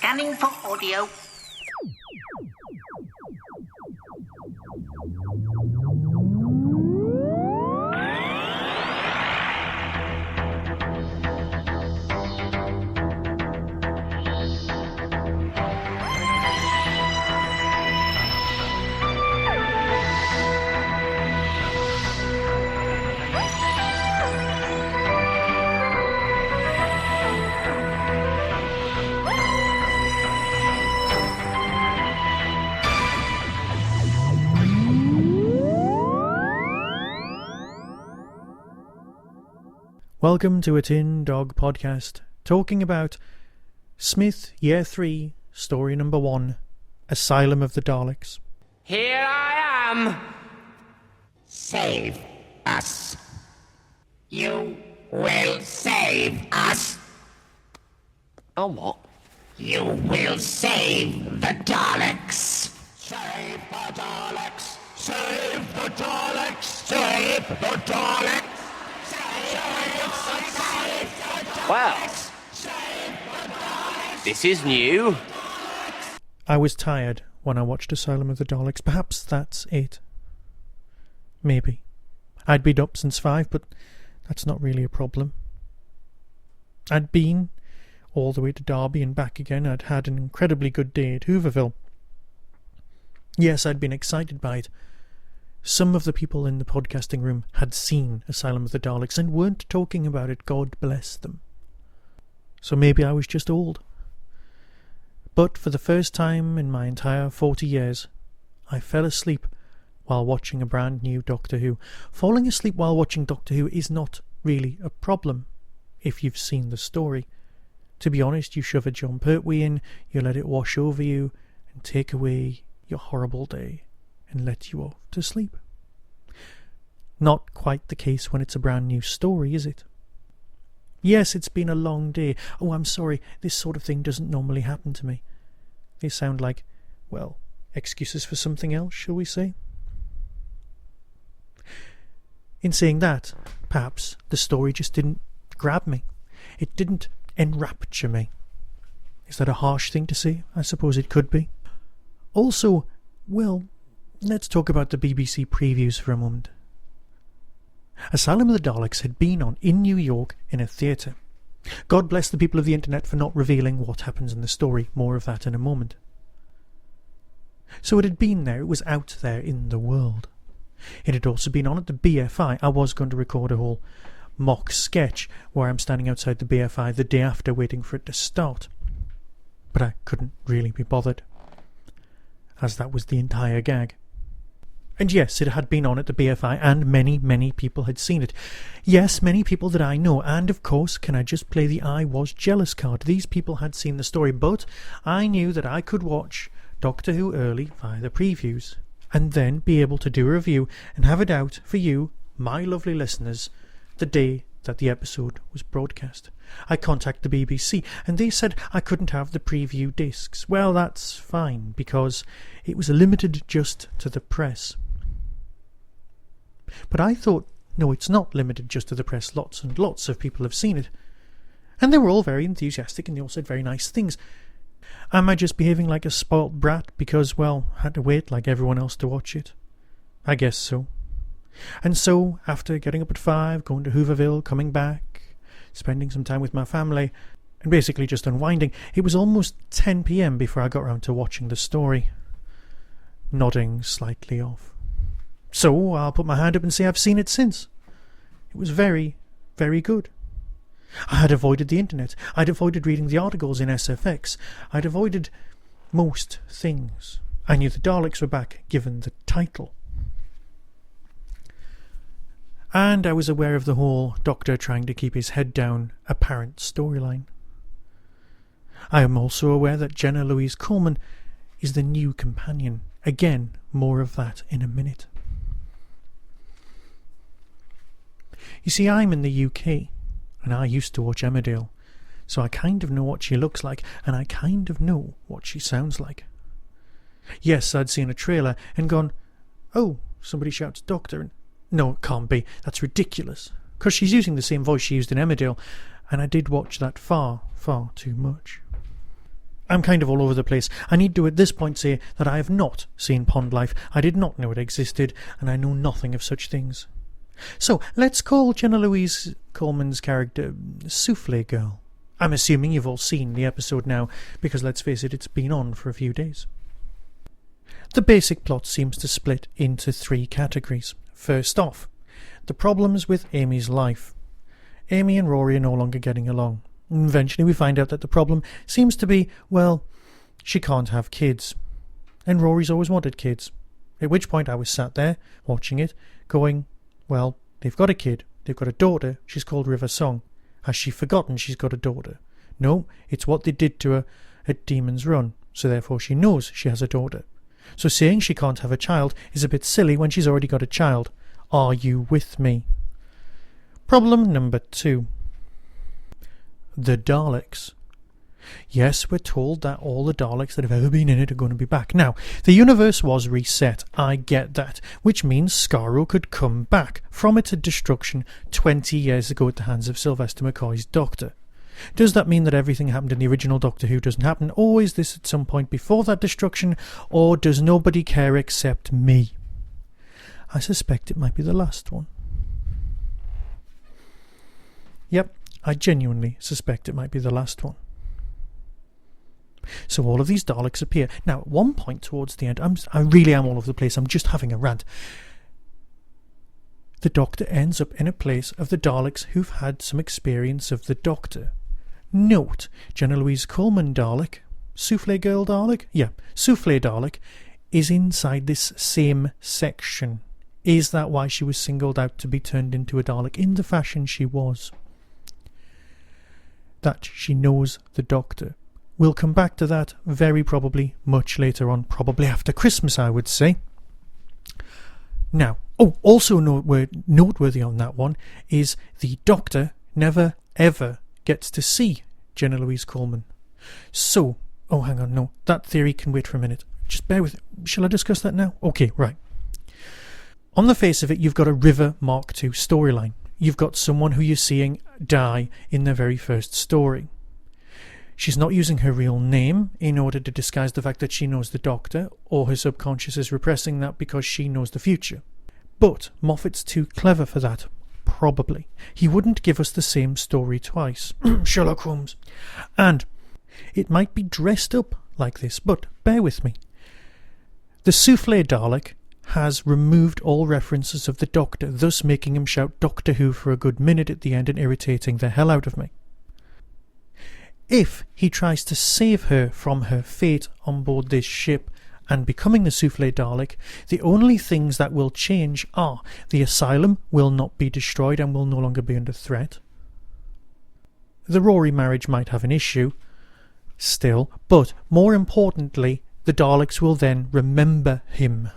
Scanning for audio. Welcome to a Tin Dog podcast, talking about Smith Year 3, Story Number 1, Asylum of the Daleks. Here I am! Save us. You will save us. Oh, what? You will save the Daleks. Save the Daleks. Save the Daleks. Save the Daleks. Wow. This is new. I was tired when I watched Asylum of the Daleks. Perhaps that's it. Maybe. I'd been up since 5, but that's not really a problem. I'd been all the way to Derby and back again. I'd had an incredibly good day at Hooverville. Yes, I'd been excited by it. Some of the people in the podcasting room had seen Asylum of the Daleks and weren't talking about it, God bless them. So maybe I was just old. But for the first time in my entire 40 years, I fell asleep while watching a brand new Doctor Who. Falling asleep while watching Doctor Who is not really a problem, if you've seen the story. To be honest, you shove a John Pertwee in, you let it wash over you, and take away your horrible day, and let you off to sleep. Not quite the case when it's a brand new story, is it? Yes, it's been a long day. Oh, I'm sorry, this sort of thing doesn't normally happen to me. They sound like, well, excuses for something else, shall we say? In saying that, perhaps the story just didn't grab me. It didn't enrapture me. Is that a harsh thing to say? I suppose it could be. Also, well, let's talk about the BBC previews for a moment. Asylum of the Daleks had been on in New York in a theatre. God bless the people of the internet for not revealing what happens in the story. More of that in a moment. So it had been there, it was out there in the world. It had also been on at the BFI. I was going to record a whole mock sketch where I'm standing outside the BFI the day after waiting for it to start. But I couldn't really be bothered, as that was the entire gag. And yes, it had been on at the BFI, and many, many people had seen it. Yes, many people that I know, and of course, can I just play the I was jealous card? These people had seen the story, but I knew that I could watch Doctor Who early via the previews, and then be able to do a review and have it out for you, my lovely listeners, the day that the episode was broadcast. I contacted the BBC, and they said I couldn't have the preview discs. Well, that's fine, because it was limited just to the press. But I thought, no, it's not limited just to the press. Lots and lots of people have seen it. And they were all very enthusiastic, and they all said very nice things. Am I just behaving like a spoilt brat because, well, I had to wait like everyone else to watch it? I guess so. And so, after getting up at 5, going to Hooverville, coming back, spending some time with my family, and basically just unwinding, it was almost 10 p.m. before I got round to watching the story. Nodding slightly off. So I'll put my hand up and say I've seen it since. It was very, very good. I had avoided the internet. I'd avoided reading the articles in SFX. I'd avoided most things. I knew the Daleks were back, given the title. And I was aware of the whole Doctor trying to keep his head down apparent storyline. I am also aware that Jenna-Louise Coleman is the new companion. Again, more of that in a minute. You see, I'm in the UK, and I used to watch Emmerdale, so I kind of know what she looks like, and I kind of know what she sounds like. Yes, I'd seen a trailer and gone, oh, somebody shouts Doctor, and no, it can't be, that's ridiculous, because she's using the same voice she used in Emmerdale, and I did watch that far, far too much. I'm kind of all over the place. I need to at this point say that I have not seen Pond Life. I did not know it existed, and I know nothing of such things. So, let's call Jenna-Louise Coleman's character Souffle Girl. I'm assuming you've all seen the episode now, because let's face it, it's been on for a few days. The basic plot seems to split into 3 categories. First off, the problems with Amy's life. Amy and Rory are no longer getting along. Eventually we find out that the problem seems to be, well, she can't have kids. And Rory's always wanted kids. At which point I was sat there, watching it, going, well, they've got a kid. They've got a daughter. She's called River Song. Has she forgotten she's got a daughter? No, it's what they did to her at Demon's Run, so therefore she knows she has a daughter. So saying she can't have a child is a bit silly when she's already got a child. Are you with me? Problem number 2. The Daleks. Yes, we're told that all the Daleks that have ever been in it are going to be back. Now, the universe was reset, I get that, which means Skaro could come back from its destruction 20 years ago at the hands of Sylvester McCoy's Doctor. Does that mean that everything happened in the original Doctor Who doesn't happen, or is this at some point before that destruction, or does nobody care except me? I suspect it might be the last one. Yep, I genuinely suspect it might be the last one. So all of these Daleks appear. Now, at one point towards the end, I really am all over the place, I'm just having a rant. The Doctor ends up in a place of the Daleks who've had some experience of the Doctor. Note, Jenna-Louise Coleman Dalek, Souffle Girl Dalek, Souffle Dalek, is inside this same section. Is that why she was singled out to be turned into a Dalek in the fashion she was? That she knows the Doctor. We'll come back to that very probably much later on, probably after Christmas, I would say. Now, also noteworthy on that one is the Doctor never ever gets to see Jenna-Louise Coleman. So, hang on, no, that theory can wait for a minute. Just bear with it. Shall I discuss that now? Okay, right. On the face of it, you've got a River Mark II storyline. You've got someone who you're seeing die in their very first story. She's not using her real name in order to disguise the fact that she knows the Doctor, or her subconscious is repressing that because she knows the future. But Moffat's too clever for that, probably. He wouldn't give us the same story twice. Sherlock Holmes. And it might be dressed up like this, but bear with me. The Souffle Dalek has removed all references of the Doctor, thus making him shout Doctor Who for a good minute at the end and irritating the hell out of me. If he tries to save her from her fate on board this ship and becoming the Souffle Dalek, the only things that will change are the Asylum will not be destroyed and will no longer be under threat. The Rory marriage might have an issue still, but more importantly, the Daleks will then remember him.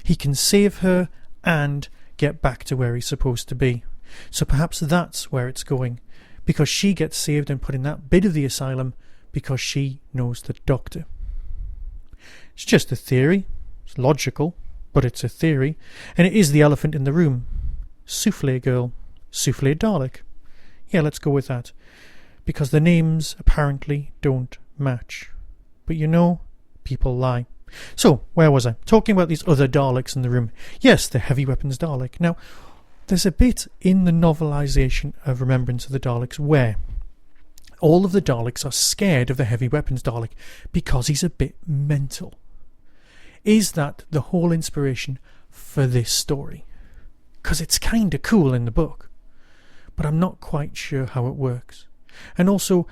He can save her and get back to where he's supposed to be. So perhaps that's where it's going, because she gets saved and put in that bit of the Asylum because she knows the Doctor. It's just a theory. It's logical, but it's a theory. And it is the elephant in the room. Souffle Girl. Souffle Dalek. Yeah, let's go with that. Because the names apparently don't match. But you know, people lie. So, where was I? Talking about these other Daleks in the room. Yes, the heavy weapons Dalek. Now, there's a bit in the novelisation of Remembrance of the Daleks where all of the Daleks are scared of the heavy weapons Dalek because he's a bit mental. Is that the whole inspiration for this story? Because it's kind of cool in the book, but I'm not quite sure how it works. And also,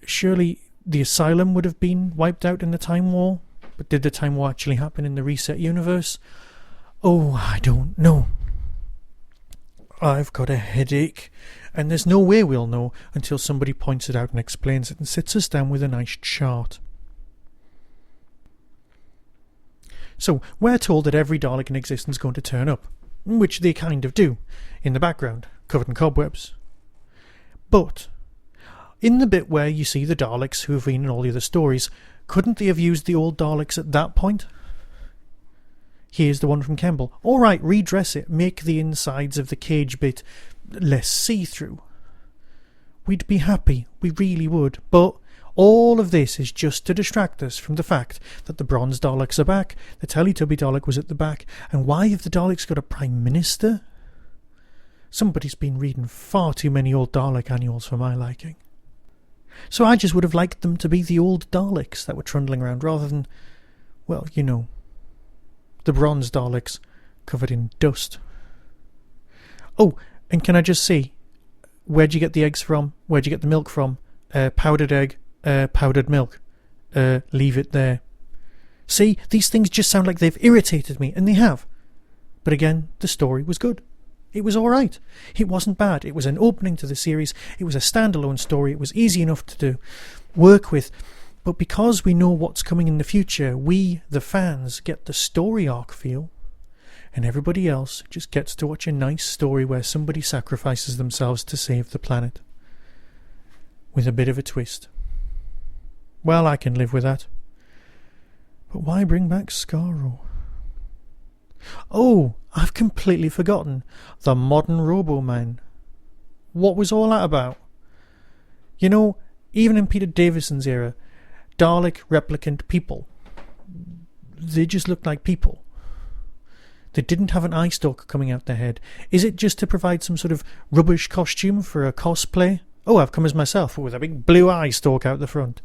surely the Asylum would have been wiped out in the Time War, but did the Time War actually happen in the Reset universe? Oh, I don't know. I've got a headache, and there's no way we'll know until somebody points it out and explains it and sits us down with a nice chart. So, we're told that every Dalek in existence is going to turn up, which they kind of do, in the background, covered in cobwebs. But, in the bit where you see the Daleks who have been in all the other stories, couldn't they have used the old Daleks at that point? Here's the one from Kemble. Alright, redress it. Make the insides of the cage bit less see-through. We'd be happy. We really would. But All of this is just to distract us from the fact that the Bronze Daleks are back, the Teletubby Dalek was at the back, and why have the Daleks got a Prime Minister? Somebody's been reading far too many old Dalek annuals for my liking. So I just would have liked them to be the old Daleks that were trundling around, rather than, well, you know, the Bronze Daleks covered in dust. Oh, and can I just see, where'd you get the eggs from? Where'd you get the milk from? Powdered egg, powdered milk. Leave it there. See, these things just sound like they've irritated me, and they have. But again, the story was good. It was alright. It wasn't bad. It was an opening to the series. It was a standalone story. It was easy enough to work with. But because we know what's coming in the future, we, the fans, get the story arc feel. And everybody else just gets to watch a nice story where somebody sacrifices themselves to save the planet. With a bit of a twist. Well, I can live with that. But why bring back Skaro? Oh, I've completely forgotten. The modern Robo-Man. What was all that about? You know, even in Peter Davison's era, Dalek replicant people, they just looked like people. They didn't have an eye stalk coming out their head. Is it just to provide some sort of rubbish costume for a cosplay? Oh, I've come as myself with a big blue eye stalk out the front.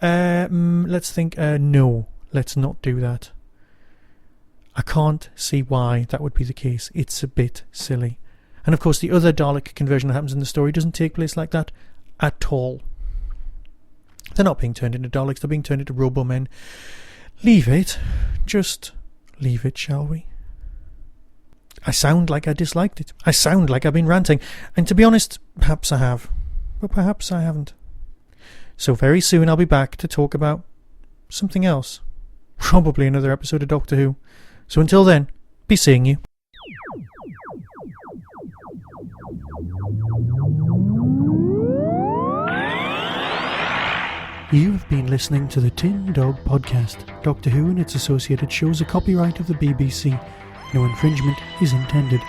Let's think. No, let's not do that. I can't see why that would be the case. It's a bit silly. And of course the other Dalek conversion that happens in the story doesn't take place like that at all. They're not being turned into Daleks, they're being turned into Robo-Men. Leave it. Just leave it, shall we? I sound like I disliked it. I sound like I've been ranting. And to be honest, perhaps I have. But perhaps I haven't. So very soon I'll be back to talk about something else. Probably another episode of Doctor Who. So until then, be seeing you. You have been listening to the Tin Dog Podcast. Doctor Who and its associated shows are copyright of the BBC. No infringement is intended.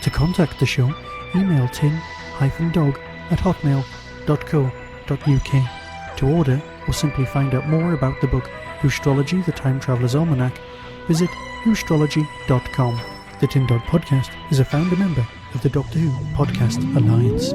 To contact the show, email tin-dog@hotmail.co.uk. To order or simply find out more about the book Whostrology, the Time Traveller's Almanac, visit whostrology.com. The Tin Dog Podcast is a founder member of the Doctor Who Podcast Alliance.